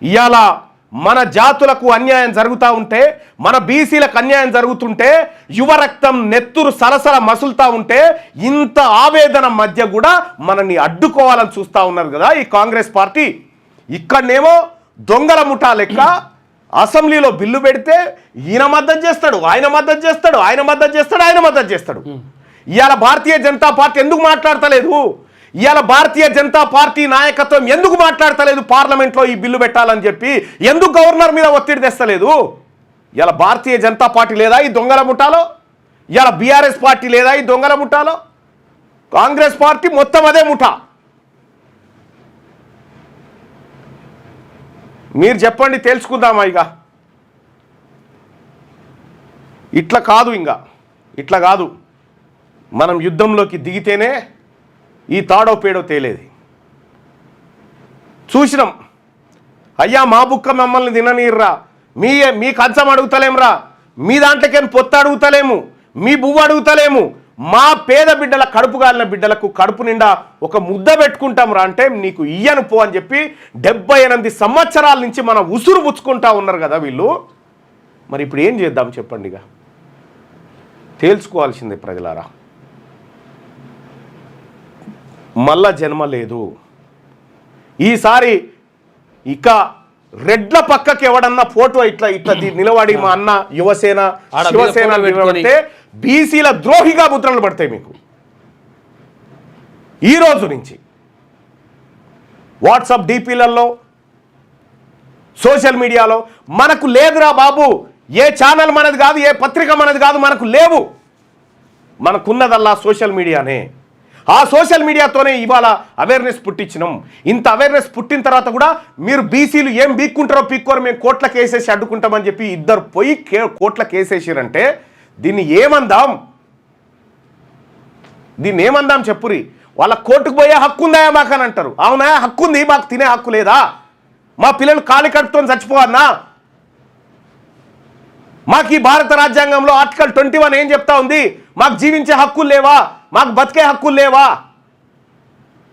ఇవాళ మన జాతులకు అన్యాయం జరుగుతూ ఉంటే, మన బీసీలకు అన్యాయం జరుగుతుంటే, యువ రక్తం నెత్తురు సలసల మసులుతూ ఉంటే, ఇంత ఆవేదన మధ్య కూడా మనల్ని అడ్డుకోవాలని చూస్తూ ఉన్నారు కదా ఈ కాంగ్రెస్ పార్టీ. ఇక్కడనేమో దొంగల ముఠా లెక్క అసెంబ్లీలో బిల్లు పెడితే ఈయన మద్దతు చేస్తాడు, ఆయన మద్దతు చేస్తాడు, ఆయన మద్దతు చేస్తాడు, ఆయన మద్దతు చేస్తాడు. ఇవాళ భారతీయ జనతా పార్టీ ఎందుకు మాట్లాడతలేదు? ఇవాళ భారతీయ జనతా పార్టీ నాయకత్వం ఎందుకు మాట్లాడతలేదు? పార్లమెంట్లో ఈ బిల్లు పెట్టాలని చెప్పి ఎందుకు గవర్నర్ మీద ఒత్తిడి తెస్తలేదు? ఇవాళ భారతీయ జనతా పార్టీ లేదా ఈ దొంగల ముఠాలో? ఇవాళ బీఆర్ఎస్ పార్టీ లేదా ఈ దొంగల ముఠాలో? కాంగ్రెస్ పార్టీ మొత్తం అదే ముఠా. మీరు చెప్పండి, తెలుసుకుందామా? ఇట్లా కాదు, ఇట్లా కాదు. మనం యుద్ధంలోకి దిగితేనే ఈ తాడో పేడో తేలేది. చూసినాం. అయ్యా మా బుక్క మమ్మల్ని తిననీర్రా, మీ కంచం అడుగుతలేమురా, మీ దాంట్లోకి పొత్తు అడుగుతలేము, మీ బువ్వ అడుగుతలేము, మా పేద బిడ్డల కడుపు గాలిన బిడ్డలకు కడుపు నిండా ఒక ముద్ద పెట్టుకుంటాం రా అంటే నీకు ఇయ్యను పో అని చెప్పి 78 సంవత్సరాల నుంచి మన ఉసురు పుచ్చుకుంటా ఉన్నారు కదా వీళ్ళు. మరి ఇప్పుడు ఏం చేద్దాం చెప్పండి? తేల్చుకోవాల్సిందే ప్రజలారా. మళ్ళా జన్మ లేదు. ఈసారి ఇక రెడ్ల పక్కకి ఎవడన్నా ఫోటో ఇట్లా నిలబడి మా అన్న యువసేన శివసేన నిలబడితే బీసీల ద్రోహిగా ముద్రలు పడతాయి మీకు. ఈ రోజు నుంచి వాట్సాప్ డీపీలలో, సోషల్ మీడియాలో మనకు లేదురా బాబు, ఏ ఛానల్ మనది కాదు, ఏ పత్రిక మనది కాదు, మనకు లేవు. మనకున్నదల్లా సోషల్ మీడియానే. ఆ సోషల్ మీడియాతోనే ఇవాళ అవేర్నెస్ పుట్టించినాం. ఇంత అవేర్నెస్ పుట్టిన తర్వాత కూడా మీరు బీసీలు ఏం బీక్కుంటారో పీక్కోరు, మేము కోట్ల కేసేసి అడ్డుకుంటామని చెప్పి ఇద్దరు పోయి కోట్ల కేసేసారంటే దీన్ని ఏమందాం? చెప్పురి. వాళ్ళ కోర్టుకు పోయే హక్కు ఉందా మాకని అంటారు. అవునా, హక్కు ఉంది, మాకు తినే హక్కు లేదా? మా పిల్లలు కాలి కడుపుతో చచ్చిపోవన్నా? మాకు ఈ భారత రాజ్యాంగంలో ఆర్టికల్ 21 ఏం చెప్తా ఉంది? మాకు జీవించే హక్కులు లేవా? మాకు బతికే హక్కులు లేవా?